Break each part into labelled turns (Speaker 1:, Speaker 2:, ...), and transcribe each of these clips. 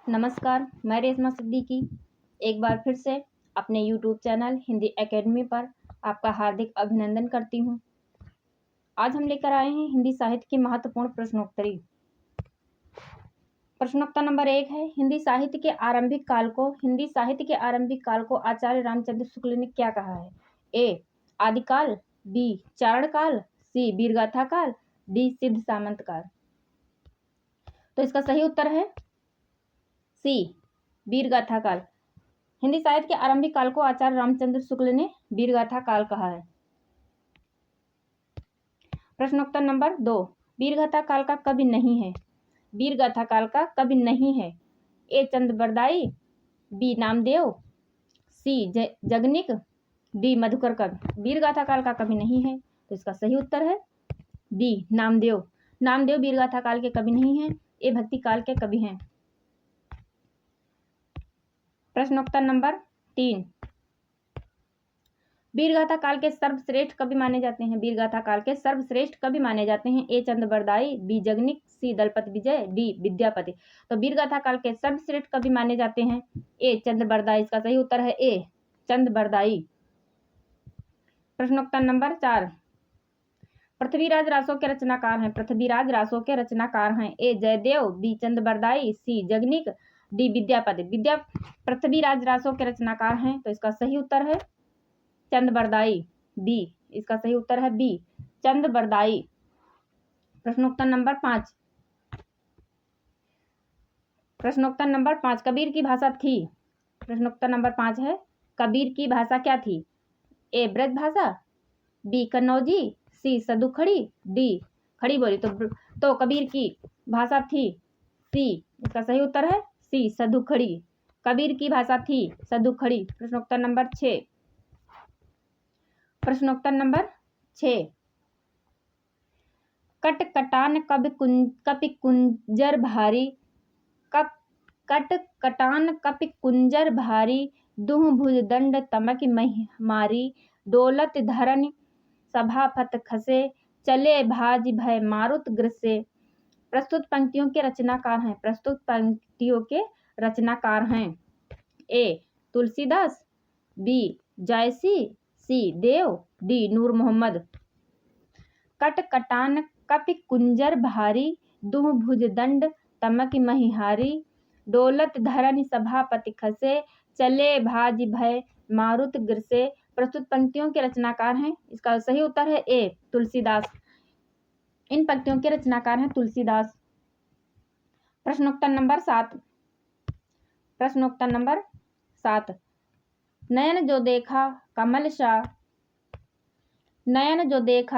Speaker 1: नमस्कार, मैं रेशमा सिद्दीकी एक बार फिर से अपने यूट्यूब चैनल हिंदी एकेडमी पर आपका हार्दिक अभिनंदन करती हूँ। आज हम लेकर आए हैं हिंदी साहित्य की महत्वपूर्ण प्रश्नोत्तरी। प्रश्नोत्तर नंबर 1 है, हिंदी साहित्य के आरंभिक काल को आचार्य रामचंद्र शुक्ल ने क्या कहा है? ए. आदिकाल, बी. चारण काल, सी. वीरगाथा काल, डी. सिद्ध सामंत काल। तो इसका सही उत्तर है सी. वीरगाथा काल। हिंदी साहित्य के आरंभिक काल को आचार्य रामचंद्र शुक्ल ने वीरगाथा काल कहा है। प्रश्नोत्तर नंबर 2, वीरगाथा काल का कवि नहीं है? वीरगाथा काल का कवि नहीं है। ए. चंद बरदाई, बी. नामदेव, सी. जगनिक, डी. मधुकर कवि। वीरगाथा काल का कवि नहीं है, तो इसका सही उत्तर है डी. नामदेव। नामदेव वीरगाथा काल के कवि नहीं है, ये भक्ति काल के कवि हैं। प्रश्नोत्तर नंबर 3, वीरगाथा काल के सर्वश्रेष्ठ कवि माने जाते हैं? वीरगाथा काल के सर्वश्रेष्ठ कवि माने जाते हैं ए. चंद बरदाई, बी. जगनिक, सी. दलपत विजय, डी. विद्यापति। तो वीरगाथा काल के सर्वश्रेष्ठ कवि माने जाते हैं ए. चंद बरदाई। इसका सही उत्तर है ए. चंद बरदाई। प्रश्नोत्तर नंबर 4, पृथ्वीराज रासों के रचनाकार हैं? पृथ्वीराज रासों के रचनाकार हैं ए. जयदेव, बी. चंद बरदाई, सी. जगनिक, डी. विद्यापति। पृथ्वीराज रासों के रचनाकार हैं, तो इसका सही उत्तर है चंद बरदाई, बी। इसका सही उत्तर है बी. चंद बरदाई। प्रश्नोत्तर नंबर 5, कबीर की भाषा थी? प्रश्नोत्तर नंबर 5 है, कबीर की भाषा क्या थी? ए. ब्रज भाषा, बी. कन्नौजी, सी. सदुखड़ी, डी. खड़ी बोली। तो कबीर की भाषा थी सी। इसका सही उत्तर है सी. सदुखड़ी। कबीर की भाषा थी सदुखड़ी। प्रश्नोत्तर नंबर 6, कट कटान कपि कुंजर भारी, कट कटान कपि कुंजर भारी, दुह भुज दंड तमक मारी, डोलत धरन सभा फत खसे, चले भाज भय मारुत ग्रसे। प्रस्तुत पंक्तियों के रचनाकार हैं ए. तुलसीदास, बी. जायसी, सी. देव, डी. नूर मोहम्मद। कट कटान कपि कुंजर भारी, दुह भुज दंड तमक महिहारी, डोलत धरन सभापति खसे, चले भाज भय मारुत ग्रसे। प्रस्तुत पंक्तियों के रचनाकार हैं, इसका सही उत्तर है ए. तुलसीदास। इन पंक्तियों के रचनाकार हैं तुलसीदास। प्रश्नोत्तर नंबर 7, नयन जो देखा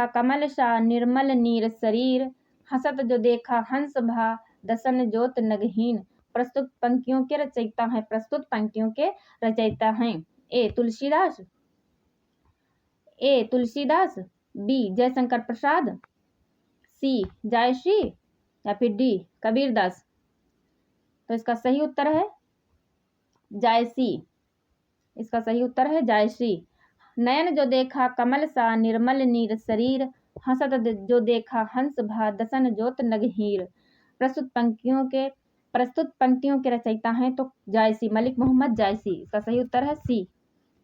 Speaker 1: कमल सा निर्मल नीर शरीर, हसत जो देखा हंस भा दसन जोत नगहीन। प्रस्तुत पंक्तियों के रचयिता हैं ए. तुलसीदास, बी. जयशंकर प्रसाद, सी. जायसी, या फिर डी. कबीरदास। तो इसका सही उत्तर है जायसी। इसका सही उत्तर है जायसी। नयन जो देखा कमल सा निर्मल नीर शरीर, हसत जो देखा हंस भा दसन जोत नगहीर। प्रस्तुत पंक्तियों के रचयिता हैं तो जायसी, मलिक मोहम्मद जायसी। इसका सही उत्तर है सी.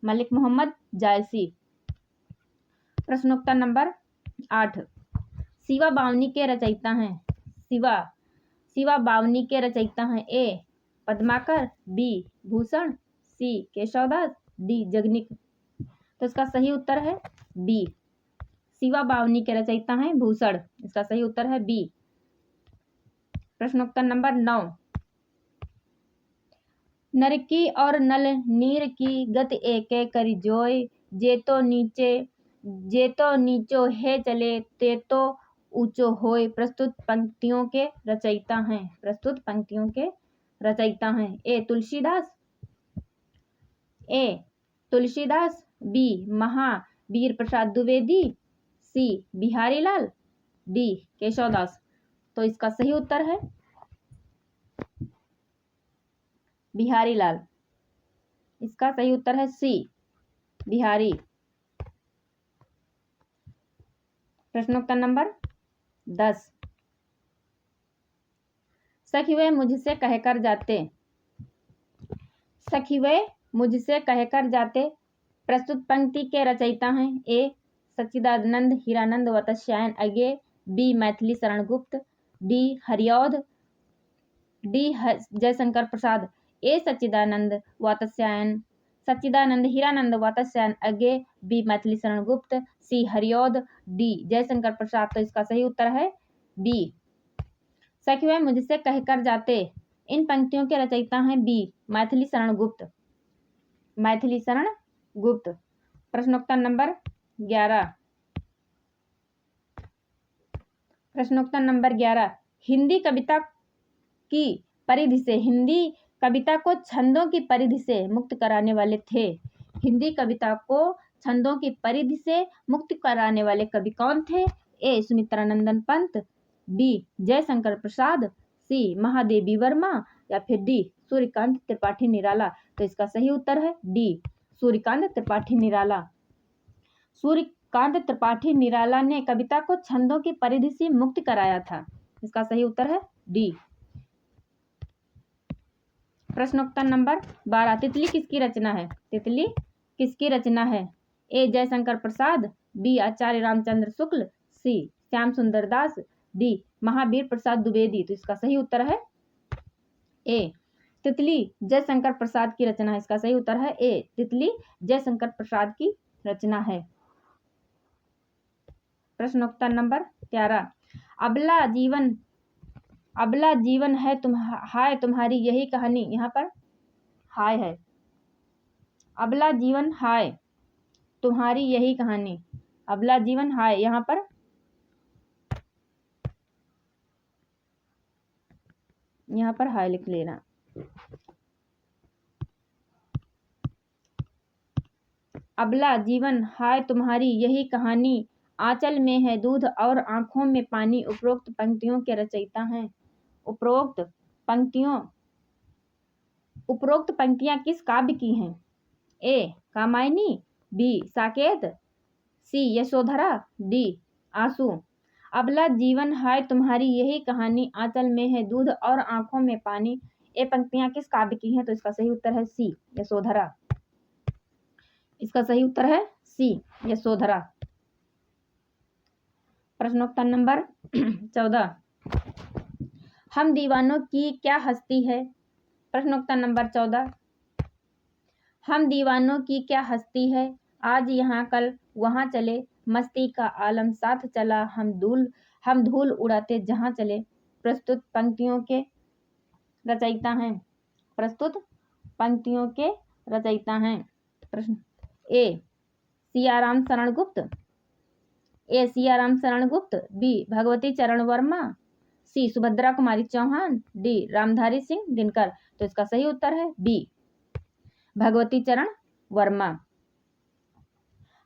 Speaker 1: मलिक मोहम्मद जायसी। प्रश्नोत्तर नंबर 8, शिवा बावनी के रचयिता हैं? शिवा बावनी के रचयिता हैं ए. पद्माकर, बी. भूषण, सी. केशवदास, डी. जगनिक। तो इसका सही उत्तर है बी. शिवा बावनी के रचयिता हैं भूषण। इसका सही उत्तर है बी। प्रश्नोत्तर नंबर 9, नर की और नल नीर की गति एके करि जोय, जेतो नीचो है चले तेतो ऊंचो होय। प्रस्तुत पंक्तियों के रचयिता हैं ए. तुलसीदास, बी. महावीर प्रसाद द्विवेदी, सी. बिहारी लाल, डी. केशवदास। तो इसका सही उत्तर है बिहारी लाल। इसका सही उत्तर है सी. बिहारी। प्रश्नोत्तर नंबर 10, सखी वे मुझसे कहकर जाते। सखी वे मुझसे कहकर जाते। प्रस्तुत पंक्ति के रचयिता हैं ए सच्चिदानंद Hiranand Vatsyayan Agyeya, B Maithili Sharan Gupt, D Hariaudh, D Jaishankar Prasad. ए सच्चिदानंद हीरानंद वात्स्यायन अज्ञे, बी मैथिली शरण गुप्त, सी हरिऔध, डी जयशंकर प्रसाद। तो इसका सही उत्तर है बी। सखी वे मुझसे कहकर जाते, इन पंक्तियों के रचयिता हैं बी मैथिली शरण गुप्त। मैथिली शरण गुप्त। प्रश्नोत्तर नंबर 11। प्रश्नोत्तर नंबर 11। हिंदी कविता को छंदों की परिधि से मुक्त कराने वाले थे। हिंदी कविता को छंदों की परिधि से मुक्त कराने वाले कवि कौन थे? ए सुमित्रानंदन पंत, बी जयशंकर प्रसाद, सी महादेवी वर्मा, या फिर डी सूर्यकांत त्रिपाठी निराला। तो इसका सही उत्तर है डी सूर्यकांत त्रिपाठी निराला। सूर्यकांत त्रिपाठी निराला ने कविता को छंदों की परिधि से मुक्त कराया था। इसका सही उत्तर है डी। प्रश्नोत्तर नंबर 12। तितली किसकी रचना है? तितली किसकी रचना है? ए जयशंकर प्रसाद, बी आचार्य रामचंद्र शुक्ल, सी श्याम सुंदर दास, डी महावीर प्रसाद द्विवेदी। तो इसका सही उत्तर है ए तितली जयशंकर प्रसाद की रचना है। इसका सही उत्तर है ए तितली जयशंकर प्रसाद की रचना है। प्रश्नोत्तर नंबर 13। अबला जीवन है हाय तुम्हारी यही कहानी। यहाँ पर हाय है। अबला जीवन हाय तुम्हारी यही कहानी। अबला जीवन हाय, यहाँ पर हाय लिख लेना। अबला जीवन हाय तुम्हारी यही कहानी, आंचल में है दूध और आंखों में पानी। उपरोक्त पंक्तियों के रचयिता हैं। उपरोक्त पंक्तियां किस काव्य की हैं? ए कामायनी, बी साकेत, सी यशोधरा, डी आंसू। अबला जीवन हाय तुम्हारी यही कहानी, आंचल में है दूध और आंखों में पानी। ये पंक्तियां किस काव्य की हैं? तो इसका सही उत्तर है सी यशोधरा। इसका सही उत्तर है सी यशोधरा। प्रश्नोत्तर नंबर 14। हम दीवानों की क्या हस्ती है? प्रश्नोत्तर नंबर 14। हम दीवानों की क्या हस्ती है, आज यहाँ कल वहाँ चले, मस्ती का आलम साथ चला, हम धूल उड़ाते जहाँ चले। प्रस्तुत पंक्तियों के रचयिता हैं। प्रस्तुत पंक्तियों के रचयिता हैं। प्रश्न ए सियाराम शरण गुप्त, बी भगवती चरण वर्मा, सी सुभद्रा कुमारी चौहान, डी रामधारी सिंह दिनकर। तो इसका सही उत्तर है बी भगवती चरण वर्मा।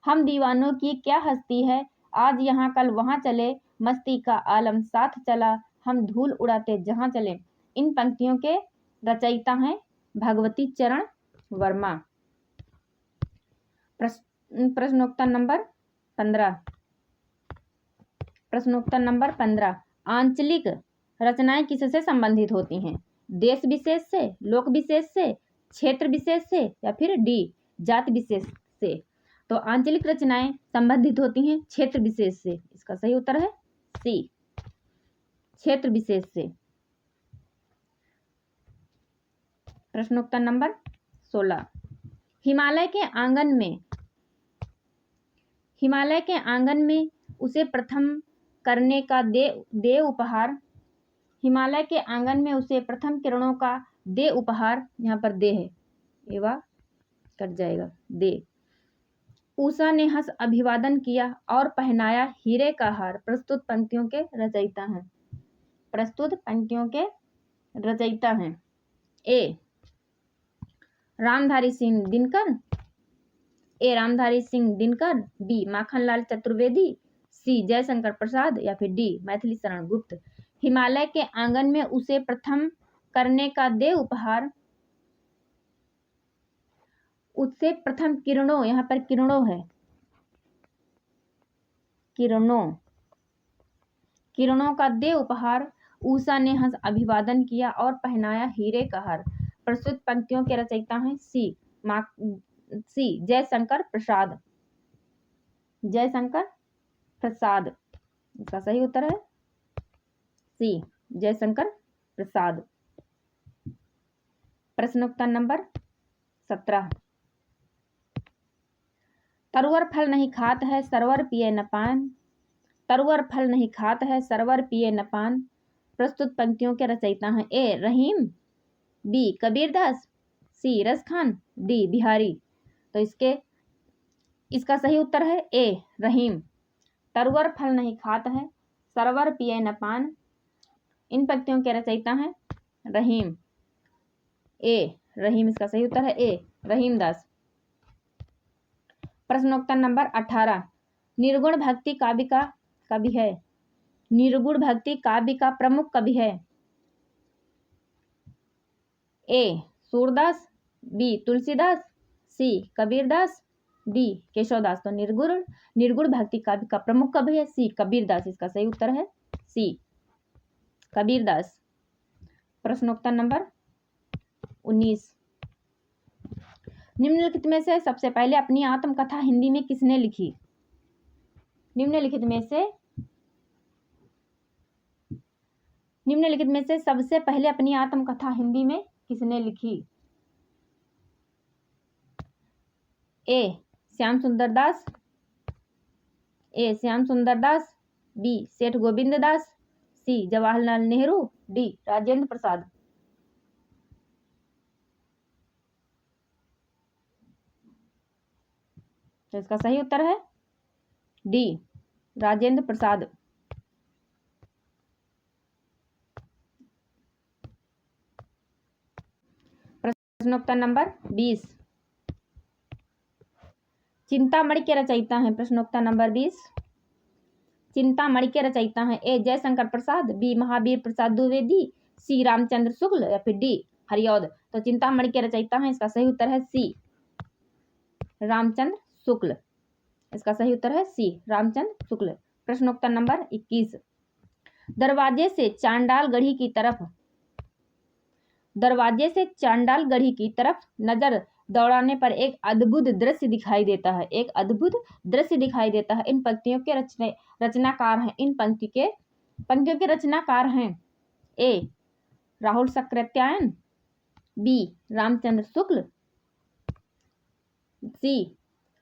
Speaker 1: हम दीवानों की क्या हस्ती है, आज यहाँ कल वहाँ चले, मस्ती का आलम साथ चला, हम धूल उड़ाते जहाँ चले। इन पंक्तियों के रचयिता हैं भगवती चरण वर्मा। प्रश्नोत्तर नंबर 15। प्रश्नोत्तर नंबर 15। आंचलिक रचनाएं किससे संबंधित होती हैं? देश विशेष से, लोक विशेष से, क्षेत्र विशेष से, या फिर डी जाति विशेष से। तो आंचलिक रचनाएं संबंधित होती हैं क्षेत्र विशेष से। इसका सही उत्तर है सी क्षेत्र विशेष से। प्रश्नोत्तर नंबर 16। हिमालय के आंगन में उसे प्रथम करने का दे उपहार। हिमालय के आंगन में उसे प्रथम किरणों का दे उपहार। यहाँ पर दे है, एवा कट जाएगा, दे। उषा ने हंस अभिवादन किया और पहनाया हीरे का हार। प्रस्तुत पंक्तियों के रचयिता हैं। प्रस्तुत पंक्तियों के रचयिता हैं ए रामधारी सिंह दिनकर, बी माखनलाल चतुर्वेदी, सी जयशंकर प्रसाद, या फिर डी मैथिली शरण गुप्त। हिमालय के आंगन में उसे प्रथम करने का दे उपहार। उससे प्रथम किरणों, यहाँ पर किरणों है, किरणों का दे उपहार। उषा ने हंस अभिवादन किया और पहनाया हीरे का हार। प्रस्तुत पंक्तियों के रचयिता हैं सी जयशंकर प्रसाद। जयशंकर प्रसाद, इसका सही उत्तर है सी जयशंकर प्रसाद। प्रश्नोत्तर नंबर 17। तरुवर फल नहीं खात है सरवर पिए न पान। तरुवर फल नहीं खात है सरवर पिए न पान। प्रस्तुत पंक्तियों के रचयिता हैं ए रहीम, बी कबीरदास, सी रसखान, डी बिहारी। तो इसका सही उत्तर है ए रहीम। तरुवर फल नहीं खात है सरवर पिए न पान। इन पंक्तियों के रचयिता हैं रहीम। ए रहीम, इसका सही उत्तर है ए रहीमदास। प्रश्नोत्तर नंबर 18। निर्गुण भक्ति काव्य का कवि है। निर्गुण भक्ति काव्य का प्रमुख कवि है ए सूरदास, बी तुलसीदास, सी कबीरदास, डी केशवदास। तो निर्गुण भक्ति काव्य का प्रमुख कवि है सी कबीरदास। इसका सही उत्तर है सी कबीरदास। प्रश्नोत्तर नंबर 19। निम्नलिखित में से सबसे पहले अपनी आत्मकथा हिंदी में किसने लिखी। निम्नलिखित में से सबसे पहले अपनी आत्मकथा हिंदी में किसने लिखी। ए श्याम सुंदर दास, बी सेठ गोविंद दास, सी जवाहरलाल नेहरू, डी राजेंद्र प्रसाद। तो इसका सही उत्तर है डी राजेंद्र प्रसाद। प्रश्नोत्तर नंबर 20। चिंतामणि के रचयिता हैं। प्रश्नोत्तर नंबर 20। चिंतामणि के रचयिता हैं ए जयशंकर प्रसाद, बी महावीर प्रसाद द्विवेदी, सी रामचंद्र शुक्ल या फिर डी हरिऔध। तो चिंतामणि के रचयिता हैं, इसका सही उत्तर है सी रामचंद्र शुक्ल। इसका सही उत्तर है सी रामचंद्र शुक्ल। प्रश्नोत्तर नंबर 21। दरवाजे से चांडाल गढ़ी की तरफ नजर दौड़ाने पर एक अद्भुत दृश्य दिखाई देता है। इन पंक्तियों के रचनाकार हैं। पंक्तियों के रचनाकार हैं ए राहुल सक्रेत्यायन, बी रामचंद्र शुक्ल, सी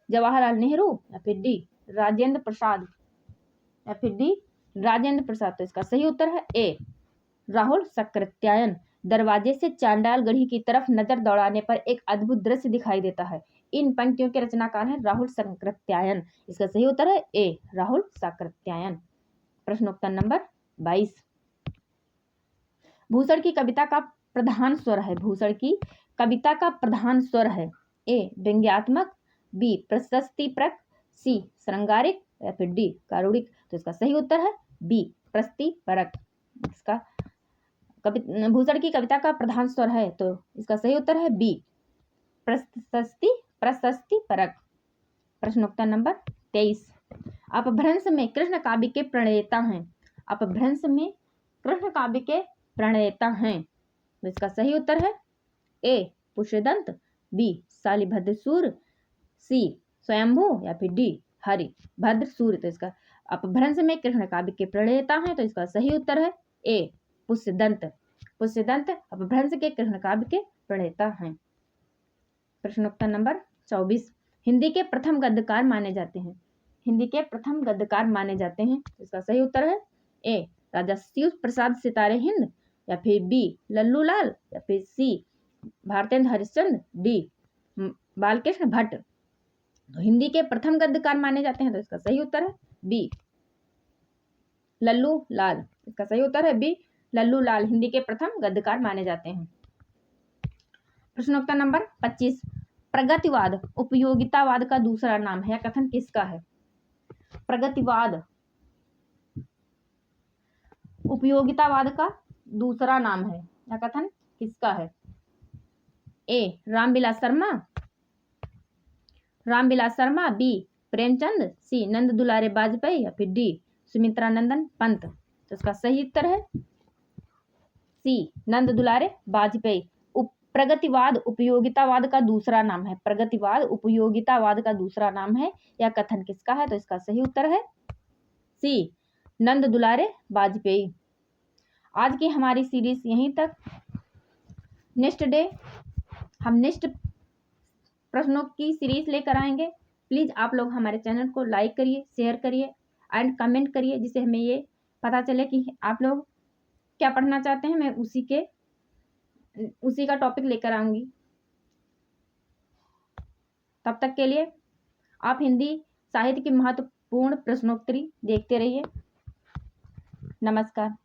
Speaker 1: जवाहरलाल नेहरू या फिर डी राजेंद्र प्रसाद। तो इसका सही उत्तर है ए राहुल सक्रेत्यायन। दरवाजे से चांडाल गढ़ी की तरफ नजर दौड़ाने पर एक अद्भुत दृश्य दिखाई देता है। इन पंक्तियों के रचनाकार हैं राहुल सक्रेत्यायन। इसका सही उत्तर है ए राहुल सक्रेत्यायन। प्रश्नोत्तर नंबर 22। भूषण की कविता का प्रधान स्वर है ए व्यंग्यात्मक, बी प्रशस्तिपरक, सी श्रृंगारिक या फिर डी कारुणिक। तो इसका सही उत्तर है बी प्रशस्तिपरक। इसका भूषण की कविता का प्रधान स्वर है, तो इसका सही उत्तर है बी प्रशस्तिपरक। प्रश्नोत्तर नंबर 23। अपभ्रंश में कृष्ण काव्य के प्रणेता हैं। तो इसका सही उत्तर है ए पुष्यदंत, बी शालिभद्रसूर, सी स्वयंभू या फिर डी हरिभद्रसूर। तो इसका अपभ्रंश में कृष्ण काव्य के प्रणेता हैं, तो इसका सही उत्तर है ए पुष्यदंत अपभ्रंश के कृष्ण काव्य के प्रणेता हैं। प्रश्नोत्तर नंबर 24। हिंदी के प्रथम गद्यकार माने जाते हैं। इसका सही उत्तर है ए राजा शिव प्रसाद सितारे हिंद, या फिर बी लल्लू लाल, या फिर सी भारतेंद्र हरिश्चंद्र, डी बालकृष्ण भट्ट। तो हिंदी के प्रथम गद्यकार माने जाते हैं, तो इसका सही उत्तर है बी लल्लू लाल। इसका सही उत्तर है बी लल्लू लाल हिंदी के प्रथम गद्यकार माने जाते हैं। प्रश्नोत्तर नंबर 25। प्रगतिवाद उपयोगितावाद का दूसरा नाम है। कथन किसका है। प्रगतिवाद उपयोगितावाद का दूसरा नाम है, यह कथन किसका है। ए रामविलास शर्मा, बी प्रेमचंद, सी नंद दुलारे वाजपेयी या फिर डी सुमित्रानंदन पंत। तो इसका सही उत्तर है सी नंद दुलारे वाजपेयी। प्रगतिवाद उपयोगितावाद का दूसरा नाम है। प्रगतिवाद उपयोगितावाद का दूसरा नाम है। यह कथन किसका है? तो इसका सही उत्तर है सी, नंद दुलारे वाजपेयी। आज की हमारी सीरीज यहीं तक। नेक्स्ट डे हम नेक्स्ट प्रश्नों की सीरीज लेकर आएंगे। प्लीज आप लोग हमारे चैनल को लाइक करिए, शेयर करिए एंड कमेंट करिए, जिससे हमें ये पता चले कि आप लोग क्या पढ़ना चाहते हैं। मैं उसी का टॉपिक लेकर आऊंगी। तब तक के लिए आप हिंदी साहित्य की महत्वपूर्ण प्रश्नोत्तरी देखते रहिए। नमस्कार।